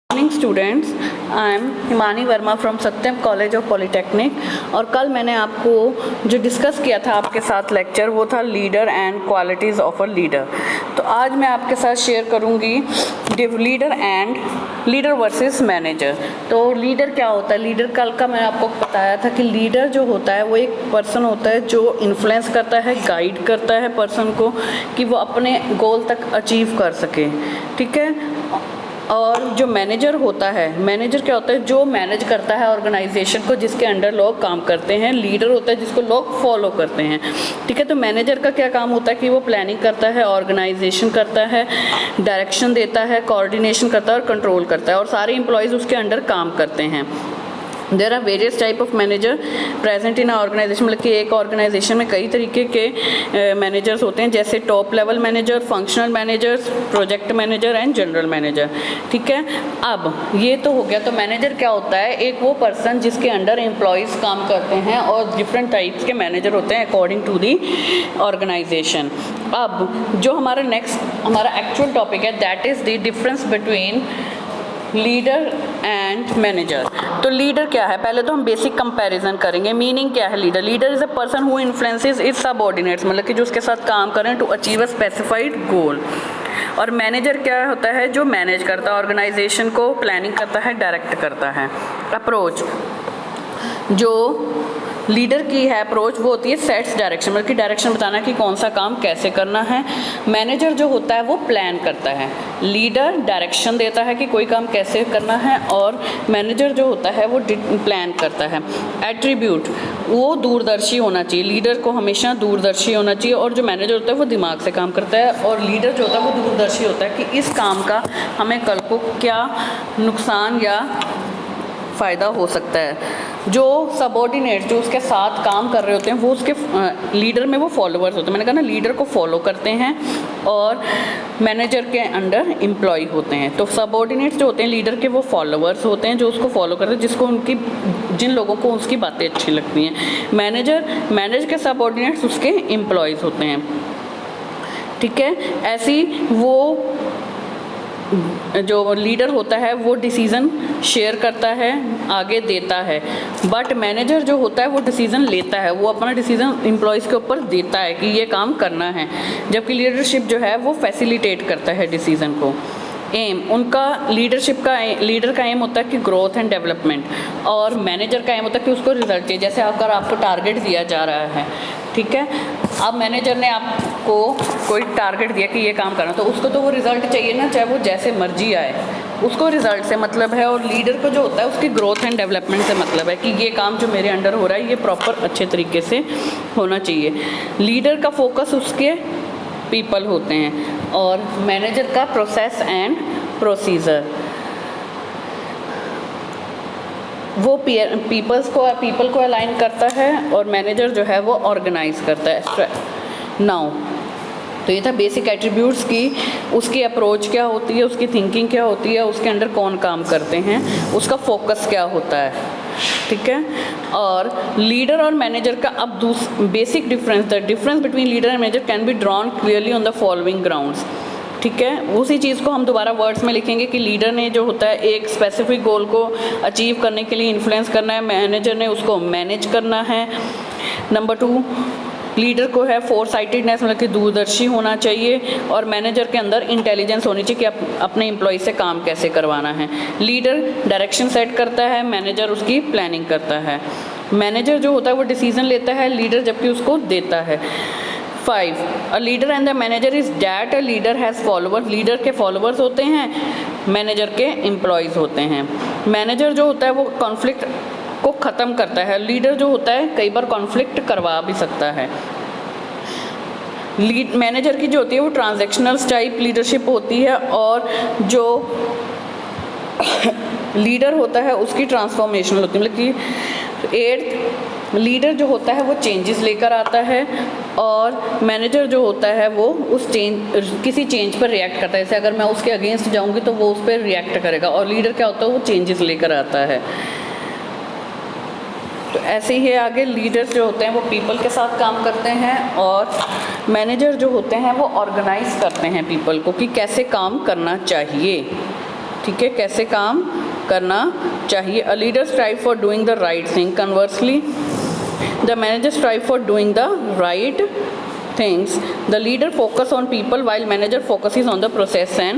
Morning students, I am Himani Verma from Satyam college of polytechnic. और कल मैंने आपको जो डिस्कस किया था आपके साथ लेक्चर, वो था leader and qualities of a leader. तो आज मैं आपके साथ शेयर करूंगी लीडर वर्सेस मैनेजर। तो लीडर क्या होता है? लीडर कल का मैंने आपको बताया था कि लीडर जो होता है वो एक पर्सन होता है जो इन्फ्लुएंस करता है, गाइड करता है पर्सन को कि वो अपने गोल तक अचीव कर सके, ठीक है। और जो मैनेजर होता है, मैनेजर क्या होता है? जो मैनेज करता है ऑर्गेनाइजेशन को जिसके अंडर लोग काम करते हैं। लीडर होता है जिसको लोग फॉलो करते हैं, ठीक है। तो मैनेजर का क्या काम होता है कि वो प्लानिंग करता है, ऑर्गेनाइजेशन करता है, डायरेक्शन देता है, कोऑर्डिनेशन करता है और कंट्रोल करता है, और सारे एम्प्लॉयज़ उसके अंडर काम करते हैं। There are various type of manager present in organization, मतलब कि एक ऑर्गेनाइजेशन में कई तरीके के मैनेजर्स होते हैं, जैसे top level manager, functional managers, project manager and general manager, ठीक है। अब ये तो हो गया। तो मैनेजर क्या होता है? एक वो पर्सन जिसके अंडर एम्प्लॉयज़ काम करते हैं, और डिफरेंट टाइप्स के मैनेजर होते हैं अकॉर्डिंग टू दी ऑर्गेनाइजेशन। अब जो हमारा एक्चुअल टॉपिक है, that is the difference between leader and manager. तो लीडर क्या है? पहले तो हम बेसिक कंपैरिजन करेंगे। मीनिंग क्या है leader? Leader is a person who influences it's subordinates, मतलब कि जो उसके साथ काम करें टू अचीव अ स्पेसिफाइड गोल। और मैनेजर क्या होता है? जो मैनेज करता है ऑर्गेनाइजेशन को, प्लानिंग करता है, डायरेक्ट करता है। अप्रोच, जो लीडर की है अप्रोच, वो होती है सेट्स डायरेक्शन, मतलब कि डायरेक्शन बताना कि कौन सा काम कैसे करना है। मैनेजर जो होता है वो प्लान करता है, लीडर डायरेक्शन देता है कि कोई काम कैसे करना है, और मैनेजर जो होता है वो प्लान करता है। एट्रीब्यूट, वो दूरदर्शी होना चाहिए, लीडर को हमेशा दूरदर्शी होना चाहिए, और जो मैनेजर होता है वो दिमाग से काम करता है, और लीडर जो होता है वो दूरदर्शी होता है कि इस काम का हमें कल को क्या नुकसान या फ़ायदा हो सकता है। जो सबऑर्डिनेट, जो उसके साथ काम कर रहे होते हैं, वो उसके लीडर में वो फॉलोअर्स होते हैं। मैंने कहा ना, लीडर को फॉलो करते हैं और मैनेजर के अंडर एम्प्लॉय होते हैं। तो सबऑर्डिनेट्स जो होते हैं लीडर के, वो फॉलोअर्स होते हैं जो उसको फॉलो करते हैं, जिन लोगों को उसकी बातें अच्छी लगती हैं। मैनेजर के सबऑर्डिनेट्स उसके एम्प्लॉयज़ होते हैं, ठीक है। ऐसी वो जो लीडर होता है वो डिसीज़न शेयर करता है, आगे देता है, बट मैनेजर जो होता है वो डिसीज़न लेता है, वो अपना डिसीज़न एम्प्लॉयज़ के ऊपर देता है कि ये काम करना है, जबकि लीडरशिप जो है वो फैसिलिटेट करता है डिसीज़न को। एम, उनका लीडर का एम होता है कि ग्रोथ एंड डेवलपमेंट, और मैनेजर का एम होता है कि उसको रिजल्ट चाहिए। जैसे अगर आपको टारगेट दिया जा रहा है, ठीक है, अब मैनेजर ने आपको कोई टारगेट दिया कि ये काम करना, तो उसको तो वो रिज़ल्ट चाहिए ना, चाहे वो जैसे मर्जी आए, उसको रिज़ल्ट से मतलब है। और लीडर को जो होता है उसकी ग्रोथ एंड डेवलपमेंट से मतलब है कि ये काम जो मेरे अंडर हो रहा है ये प्रॉपर अच्छे तरीके से होना चाहिए। लीडर का फोकस उसके पीपल होते हैं, और मैनेजर का प्रोसेस एंड प्रोसीजर। वो पीपल को अलाइन करता है, और मैनेजर जो है वो ऑर्गेनाइज करता है। नाउ तो ये था बेसिक एट्रीब्यूट्स की, उसकी अप्रोच क्या होती है, उसकी थिंकिंग क्या होती है, उसके अंडर कौन काम करते हैं, उसका फोकस क्या होता है, ठीक है। और लीडर और मैनेजर का अब basic difference, the difference between leader and manager can be drawn clearly on the following grounds, ठीक है। उसी चीज़ को हम दोबारा वर्ड्स में लिखेंगे कि लीडर ने जो होता है एक स्पेसिफिक गोल को अचीव करने के लिए इन्फ्लुएंस करना है, मैनेजर ने उसको मैनेज करना है। नंबर 2, लीडर को है फोरसाइटेडनेस, मतलब कि दूरदर्शी होना चाहिए, और मैनेजर के अंदर इंटेलिजेंस होनी चाहिए कि अपने एम्प्लॉय से काम कैसे करवाना है। लीडर डायरेक्शन सेट करता है, मैनेजर उसकी प्लानिंग करता है। मैनेजर जो होता है वो डिसीजन लेता है, लीडर जबकि उसको देता है। 5, a leader and the manager is that a leader has followers, leader के फॉलोअर्स होते हैं, मैनेजर के एम्प्लॉयज़ होते हैं। मैनेजर जो होता है वो कॉन्फ्लिक्ट को ख़त्म करता है, लीडर जो होता है कई बार कॉन्फ्लिक्ट करवा भी सकता है। मैनेजर की जो होती है वो ट्रांजैक्शनल टाइप लीडरशिप होती है, और जो लीडर होता है उसकी ट्रांसफॉर्मेशनल होती है, मतलब कि 8th, लीडर जो होता है वो चेंजेस लेकर आता है, और मैनेजर जो होता है वो किसी चेंज पर रिएक्ट करता है। जैसे अगर मैं उसके अगेंस्ट जाऊंगी तो वो उस पर रिएक्ट करेगा, और लीडर क्या होता है वो चेंजेस लेकर आता है। तो ऐसे ही है आगे, लीडर्स जो होते हैं वो पीपल के साथ काम करते हैं, और मैनेजर जो होते हैं वो ऑर्गेनाइज करते हैं पीपल को कि कैसे काम करना चाहिए, ठीक ठीक है, कैसे काम करना चाहिए। A leader strive for doing the right thing, conversely the manager strive for doing the right things. The leader focus on people while manager focuses on the process and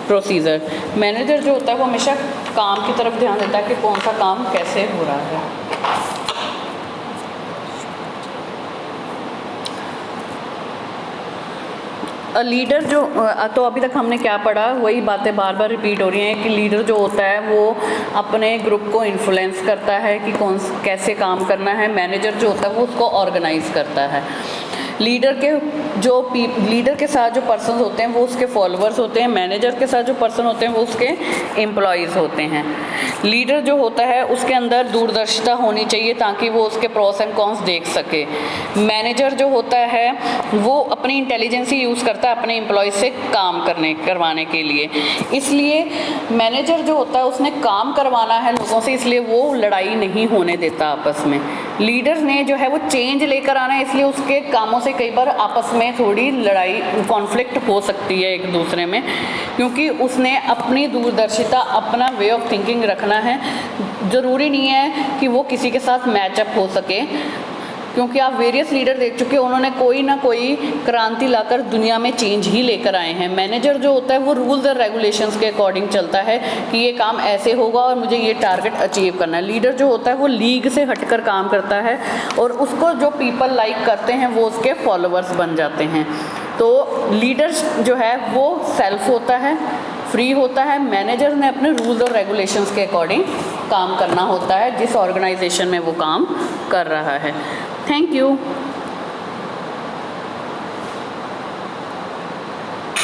procedure. Manager जो होता है वो हमेशा काम की तरफ ध्यान देता है कि कौन सा काम कैसे हो रहा है। लीडर जो तो अभी तक हमने क्या पढ़ा, वही बातें बार बार रिपीट हो रही हैं कि लीडर जो होता है वो अपने ग्रुप को इन्फ्लुएंस करता है कि कैसे काम करना है। मैनेजर जो होता है वो उसको ऑर्गेनाइज करता है। लीडर के साथ जो पर्सन होते हैं वो उसके फॉलोअर्स होते हैं। मैनेजर के साथ जो पर्सन होते हैं वो उसके एम्प्लॉयज़ होते हैं। लीडर जो होता है उसके अंदर दूरदर्शिता होनी चाहिए ताकि वो उसके प्रॉस एंड कॉन्स देख सके। मैनेजर जो होता है वो अपनी इंटेलिजेंस ही यूज़ करता है अपने एम्प्लॉयज़ से काम करवाने के लिए। इसलिए मैनेजर जो होता है उसने काम करवाना है लोगों से, इसलिए वो लड़ाई नहीं होने देता आपस में। लीडर ने जो है वो चेंज लेकर आना है, इसलिए उसके कामों से कई बार आपस में थोड़ी लड़ाई कॉन्फ्लिक्ट हो सकती है एक दूसरे में, क्योंकि उसने अपनी दूरदर्शिता अपना वे ऑफ थिंकिंग रखना है। ज़रूरी नहीं है कि वो किसी के साथ मैचअप हो सके, क्योंकि आप वेरियस लीडर देख चुके हैं, उन्होंने कोई ना कोई क्रांति लाकर दुनिया में चेंज ही लेकर आए हैं। मैनेजर जो होता है वो रूल्स और रेगुलेशंस के अकॉर्डिंग चलता है कि ये काम ऐसे होगा और मुझे ये टारगेट अचीव करना है। लीडर जो होता है वो लीग से हटकर काम करता है और उसको जो पीपल लाइक करते हैं वो उसके फॉलोअर्स बन जाते हैं। तो लीडर जो है वो सेल्फ होता है, फ्री होता है। मैनेजर ने अपने रूल्स और रेगुलेशंस के अकॉर्डिंग काम करना होता है जिस ऑर्गेनाइजेशन में वो काम कर रहा है। Thank you.